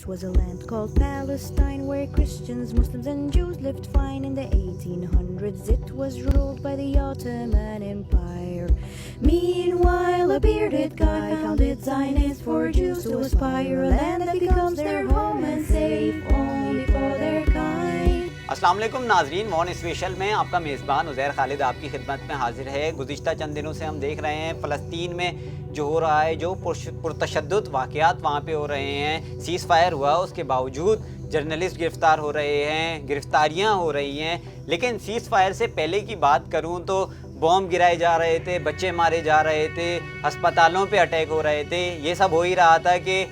was a land called Palestine, where Christians, Muslims and Jews lived fine. In the 1800s it was ruled by the Ottoman Empire. Meanwhile a bearded guy founded Zionists for Jews to aspire, a land that becomes their home and safe only for their kind. السلام علیکم ناظرین، one special میں آپ کا میزبان عزیر خالد آپ کی خدمت میں حاضر ہے۔ گزشتہ چند دنوں سے ہم دیکھ رہے ہیں فلسطین میں جو ہو رہا ہے، جو پرتشدد واقعات وہاں پہ ہو رہے ہیں۔ سیز فائر ہوا، اس کے باوجود جرنلسٹ گرفتار ہو رہے ہیں، گرفتاریاں ہو رہی ہیں۔ لیکن سیز فائر سے پہلے کی بات کروں تو بوم گرائے جا رہے تھے، بچے مارے جا رہے تھے، ہسپتالوں پہ اٹیک ہو رہے تھے۔ یہ سب ہو ہی رہا تھا کہ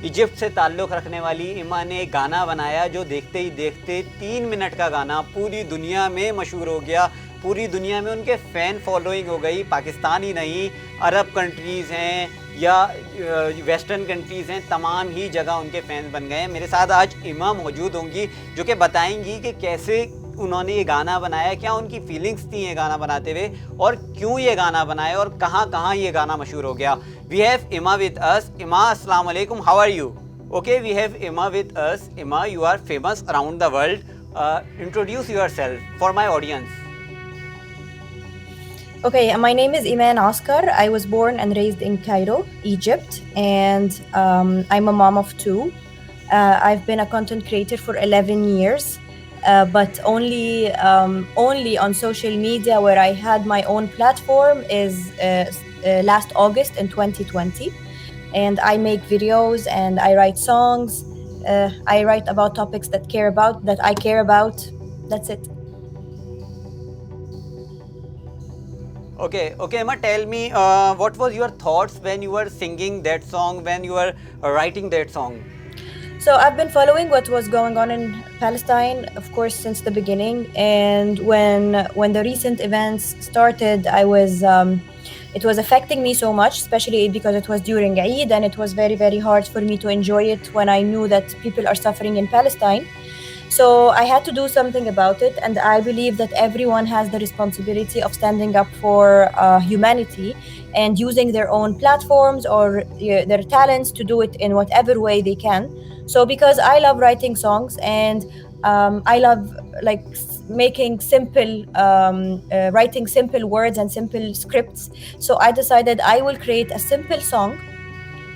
ایجپٹ سے تعلق رکھنے والی ایما نے ایک گانا بنایا جو دیکھتے ہی دیکھتے 3 منٹ کا گانا پوری دنیا میں مشہور ہو گیا۔ پوری دنیا میں ان کے فین فالوئنگ ہو گئی۔ پاکستان ہی نہیں، عرب کنٹریز ہیں یا ویسٹرن کنٹریز ہیں، تمام ہی جگہ ان کے فین بن گئے ہیں۔ میرے ساتھ آج ایما موجود ہوں گی جو کہ بتائیں گی کہ کیسے انہوں نے یہ گانا بنایا، کیا ان کی فیلنگس تھیں یہ گانا بناتے ہوئے، اور کیوں یہ گانا بنایا اور کہاں کہاں یہ گانا مشہور ہو گیا۔ We have Emma with us. Emma, assalamu alaikum. How are you? Okay, we have Emma with us. Emma, you are famous around the world. Introduce yourself for my audience. Okay, my name is Iman Oscar. I was born and raised in Cairo, Egypt, and I'm a mom of 2. I've been a content creator for 11 years, but only on social media where I had my own platform is last August in 2020. And I make videos and I write songs. I write about topics that I care about. That's it. Okay, Emma, tell me what was your thoughts when you were singing that song, when you were writing that song? So I've been following what was going on in Palestine, of course, since the beginning. And when the recent events started, it was affecting me so much, especially because it was during Eid, and it was very, very hard for me to enjoy it when I knew that people are suffering in Palestine. So I had to do something about it, and I believe that everyone has the responsibility of standing up for humanity and using their own platforms or their talents to do it in whatever way they can. So because I love writing songs and I love making simple, writing simple words and simple scripts, so I decided I will create a simple song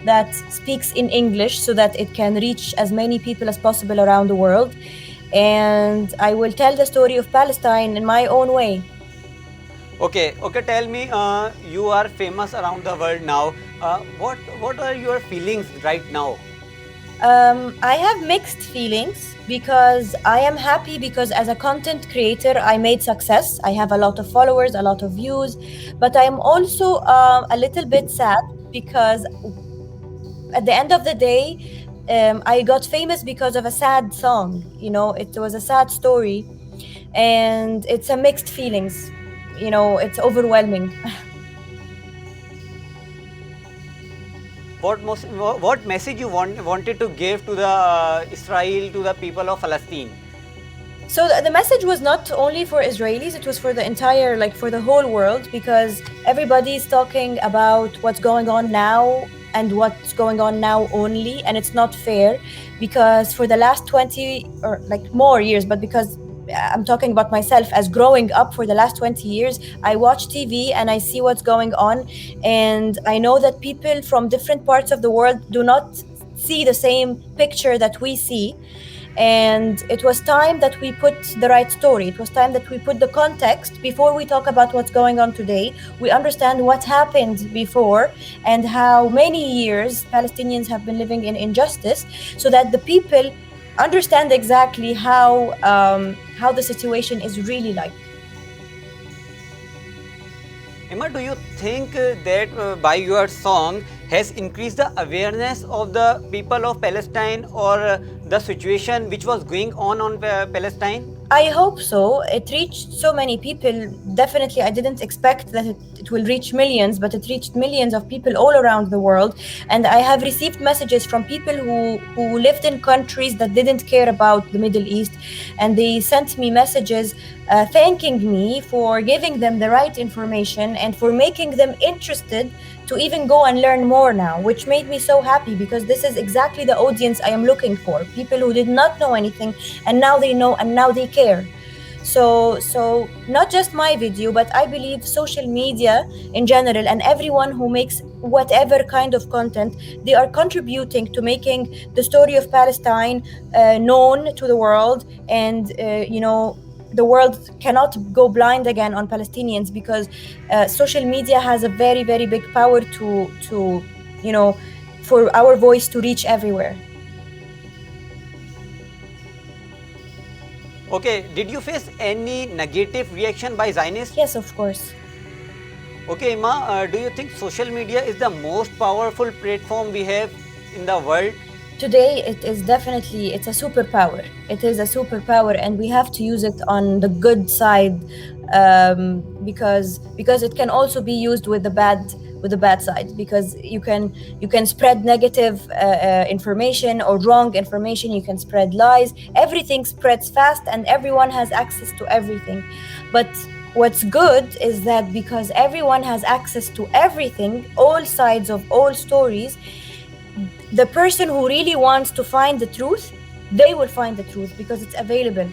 that speaks in English so that it can reach as many people as possible around the world. And I will tell the story of Palestine in my own way. Okay, tell me, you are famous around the world now. What are your feelings right now? I have mixed feelings because I am happy because as a content creator I made success. I have a lot of followers, a lot of views, but I am also a little bit sad because at the end of the day I got famous because of a sad song. You know, it was a sad story and it's a mixed feelings. You know, it's overwhelming. What message you wanted to give to the Israel, to the people of Palestine? So the message was not only for Israelis, it was for the entire, for the whole world, because everybody is talking about what's going on now and what's going on now only, and it's not fair because for the last 20 or more years, but because I'm talking about myself as growing up for the last 20 years, I watch TV and I see what's going on, and I know that people from different parts of the world do not see the same picture that we see. And it was time that we put the right story. It was time that we put the context before we talk about what's going on today. We understand what happened before and how many years Palestinians have been living in injustice, so that the people understand exactly how the situation is really like. Emma, do you think that by your song has increased the awareness of the people of Palestine or the situation which was going on Palestine? I hope so. It reached so many people. Definitely, I didn't expect that it will reach millions, but it reached millions of people all around the world. And I have received messages from people who lived in countries that didn't care about the Middle East. And they sent me messages thanking me for giving them the right information and for making them interested to even go and learn more now, which made me so happy because this is exactly the audience I am looking for. People who did not know anything and now they know and now they care. So not just my video, but I believe social media in general and everyone who makes whatever kind of content, they are contributing to making the story of Palestine known to the world. And the world cannot go blind again on Palestinians, because social media has a very, very big power to for our voice to reach everywhere. Okay, did you face any negative reaction by Zionists? Yes, of course. Okay, Ima, do you think social media is the most powerful platform we have in the world? Today, it's a superpower. It is a superpower, and we have to use it on the good side, because it can also be used with the bad side, because you can spread negative information or wrong information. You can spread lies. Everything spreads fast, and everyone has access to everything. But what's good is that because everyone has access to everything, all sides of all stories, the person who really wants to find the truth, they will find the truth because it's available.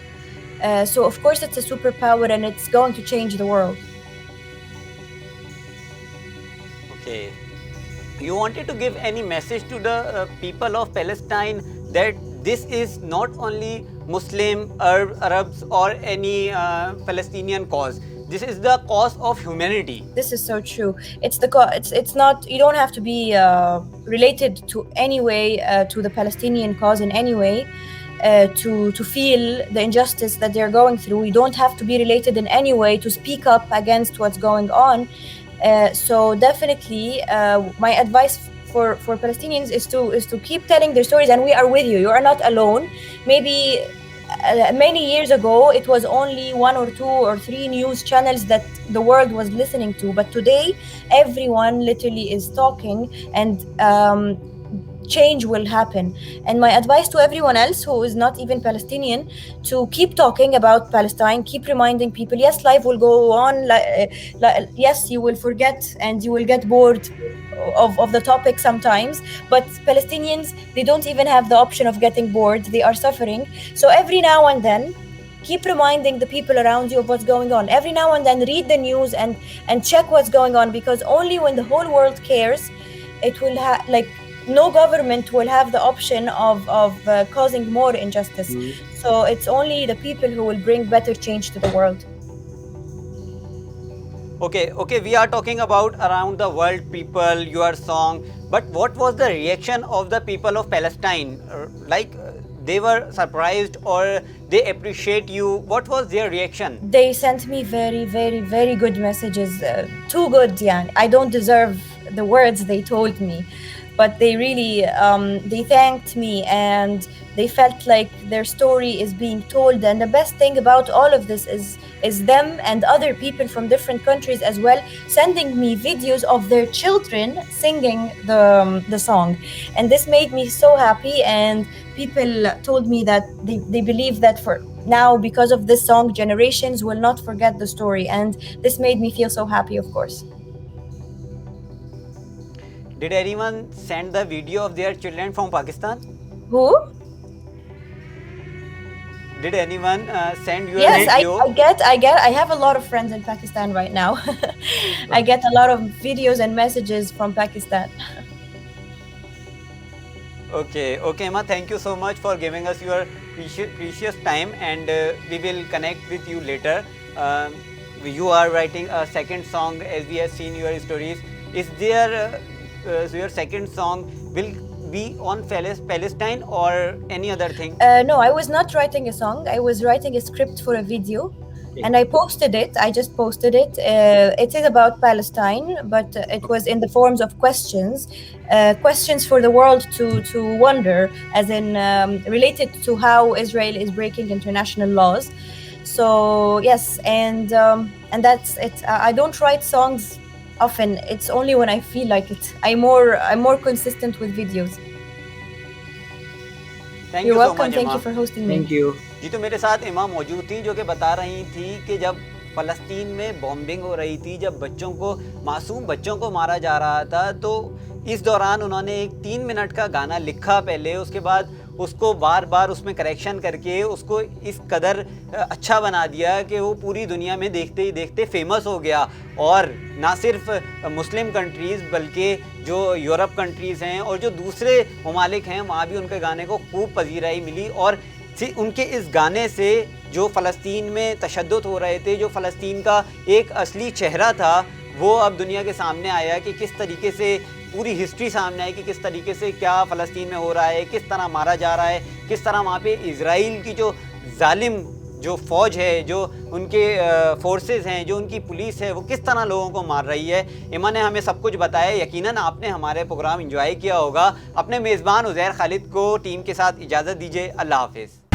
So of course it's a superpower, and it's going to change the world. Okay. You wanted to give any message to the people of Palestine that this is not only Muslim, Arabs or any Palestinian cause. This is the cause of humanity. This is so true. It's not. You don't have to be related to any way to the Palestinian cause in any way to feel the injustice that they're going through. You don't have to be related in any way to speak up against what's going on. So definitely, my advice for Palestinians is to keep telling their stories, and we are with you. You are not alone. Maybe many years ago, it was only 1 or 2 or 3 news channels that the world was listening to. But today, everyone literally is talking, and change will happen. And my advice to everyone else who is not even Palestinian, to keep talking about Palestine, keep reminding people, yes, life will go on. Yes, you will forget and you will get bored of the topic sometimes, but Palestinians, they don't even have the option of getting bored. They are suffering. So every now and then, keep reminding the people around you of what's going on. Every now and then, read the news and check what's going on, because only when the whole world cares, it will no government will have the option of causing more injustice. So it's only the people who will bring better change to the world. Okay, we are talking about around the world people, your song, but what was the reaction of the people of Palestine? They were surprised or they appreciate you? What was their reaction? They sent me very, very, very good messages. Too good, yeah. I don't deserve the words they told me, but they really, they thanked me, and they felt like their story is being told. And the best thing about all of this is them and other people from different countries as well sending me videos of their children singing the song. And this made me so happy, and people told me that they believe that for now, because of this song, generations will not forget the story. And this made me feel so happy, of course. Did anyone send the video of their children from Pakistan? Who? Did anyone send you Yes, a video? I have a lot of friends in Pakistan right now. I get a lot of videos and messages from Pakistan. Okay, Ma, thank you so much for giving us your precious time, and we will connect with you later. You are writing a second song, as we have seen your stories. Is there your second song will be on Palestine or any other thing? No, I was not writing a song. I was writing a script for a video. And I posted it. I just posted it. It is about Palestine, but it was in the forms of questions for the world to wonder, as in related to how Israel is breaking international laws. So yes, and that's it. I don't write songs often. It's only when I feel like it. I'm more consistent with videos. Thank You're you so welcome. much, Thank Emma. you for hosting me. Thank you. जी, तो मेरे साथ एमा मौजूद थी जो कि बता रही थी कि जब फ़लस्तीन में बॉम्बिंग हो रही थी, जब बच्चों को, मासूम बच्चों को मारा जा रहा था, तो इस दौरान उन्होंने एक 3 मिनट का गाना लिखा पहले, उसके बाद उसको बार बार उसमें करेक्शन करके उसको इस कदर अच्छा बना दिया कि वो पूरी दुनिया में देखते ही देखते फेमस हो गया। और ना सिर्फ मुस्लिम कंट्रीज़ बल्कि जो यूरोप कंट्रीज़ हैं और जो दूसरे ममालिक हैं वहाँ भी उनके गाने को खूब पजीराई मिली। और उनके इस गाने से जो फ़लस्तीन में तशद्दुद हो रहे थे, जो फ़लस्तीन का एक असली चेहरा था, वो अब दुनिया के सामने आया कि किस तरीके से पूरी हिस्ट्री सामने आई कि किस तरीके से क्या फ़लस्तीन में हो रहा है, किस तरह मारा जा रहा है, किस तरह वहाँ पे इज़राइल की जो जालिम जो फ़ौज है, जो उनके फोर्सेस हैं, जो उनकी पुलिस है, वो किस तरह लोगों को मार रही है। एमा ने हमें सब कुछ बताया। यकीनन आपने हमारे प्रोग्राम एंजॉय किया होगा। अपने मेज़बान उज़ैर खालिद को टीम के साथ इजाज़त दीजिए। अल्लाह हाफ़िज़।